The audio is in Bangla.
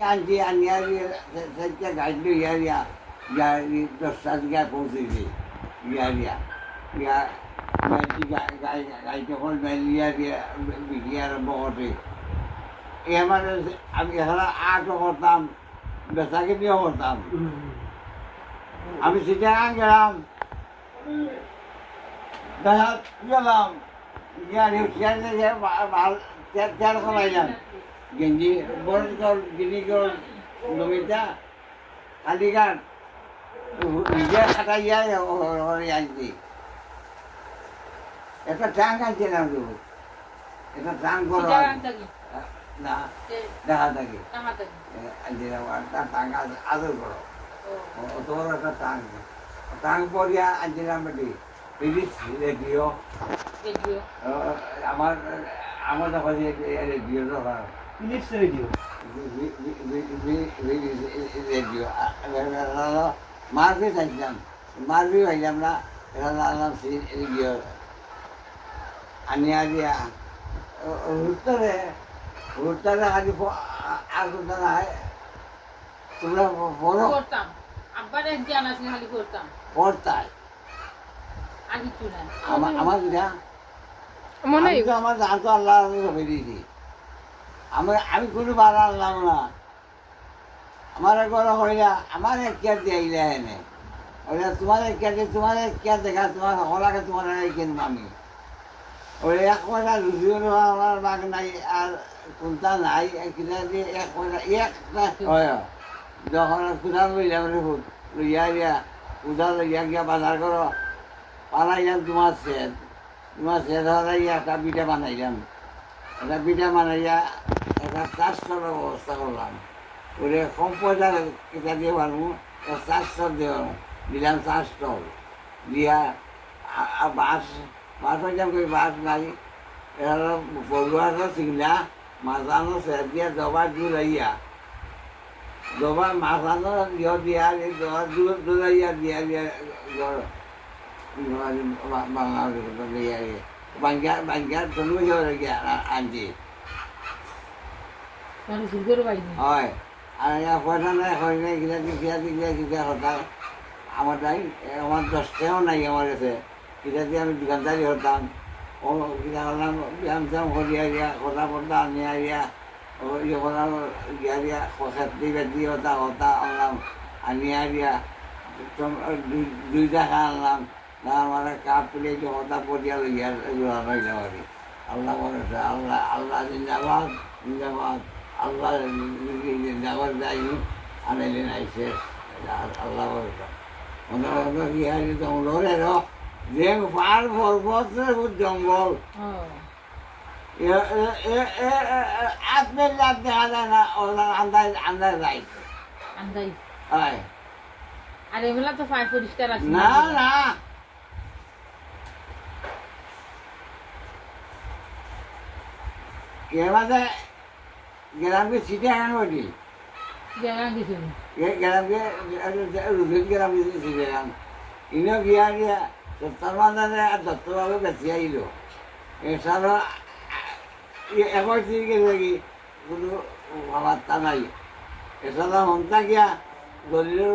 Anche anni senza gaglio ieri ya to sadga পৌঁছেছি ইয়া ইয়া মেজি গাই যখন মেলিয়া দিয়া বিক্রি আরম্ভ করে আমার আমি এখানে আটও করতাম বেচাকে দিয়েও করতাম আমি সেটা গেলাম দেখা গেলাম ইয়া তেল কমাইলাম গেঞ্জি বড় কর গিনি কর নমিতা কালীঘাট নিজে খাটাইয়া আনছি একটা ট্যাঙ্ক আনছিলাম তো একটা ট্যাঙ্ক করো না দেখা থাকি আনছিলাম তার ট্যাঙ্ক আদর করো অত বড় একটা ট্যাঙ্ক ট্যাঙ্ক পরিয়া আনছিলাম বেটি রেডিও আমার আমার দেখা রেডিও দরকার ফিলিপস রেডিও রেডিও মারবি থাকলাম মারবি ভাইলাম না এরা রেডিও আনিয়া দিয়া হুড়তারে খালি আর করতে না তোমরা বড় করতাম আব্বার এক জানা আছে খালি করতাম পড়তাই আমার যেটা মনে আমার জান তো আল্লাহ সবাই দিয়েছি আমি কোনো বার আনলাম না আমার একবার হইলা আমার এক কেয়ার দিয়াইলে এনে ওইটা তোমার এক কেয়ার দেখা তোমার হলাকে তোমার কিনবো আমি ওই এক পয়সা রুজিও আমার বাঘ নাই আর কোনটা নাই কিনা দিয়ে এক পয়সা একটা হয় যখন কোথাও লইলাম রে লইয়া দিয়া কোথাও লইয়া গিয়া বাজার করো পালাইলাম তোমার সেট হলাইয়া একটা পিঠা বানাইলাম একটা পিঠা বানাইয়া একটা চারশোর ব্যবস্থা করলাম ওরে কম পয়সা কিতা দিয়ে পারবো 400 দেওয়া দিলাম 400 দিয়া বাস হইলাম কই বাস নাই এরা বড়ুয়াটা চিংড়া মাছানো সেট দিয়া দবা জুলাইয়া দবা মাছানো দিয়া জুলাইয়া দিয়া বাংলার জন্ম গিয়া আনছি হয় আর পয়সা নাই হয় নাই কিনা হতাম আমার নাই আমার 10 টাকাও নাই আমার কাছে কিনা দিয়ে আমি দোকানদারি হতাম ও কিনা হলাম ব্যায়াম ট্যাম করিয়া গিয়া কথা পর্দা আনিয়া গিয়া ইয়ে করার গিয়া দিয়া খেতে বেদি হতা আনলাম আনিয়া দিয়া 2 টাকা আনলাম না আমার কাপ প্লেট হতা পরিয়া লইয়া রইলাম আর আল্লাহ বলেছে আল্লাহ জিন্দাবাদ জিন্দাবাদ আল্লাহ জিন্দাবাদ যাইনি আনাইলেন আইসে আল্লাহ বলেছে মনে হয় কি হয় জঙ্গলের যে পার পর্বতের জঙ্গল আপনার রাত দেখা যায় না ওনার আন্দাজ যাই হয় আর এগুলা তো ফাই পরিষ্কার আছে না না এবারে গ্রামকে সিটে আনেন ওটি গ্রামকে গ্রাম সিটে আন ইনো গিয়া গিয়া সত্তর মাঝে আর দত্তভাবে বেঁচে আইল এছাড়া একবার চিনকে দেখি কোনো বার্তা নাই এছাড়া হন্তা গিয়া দলিলের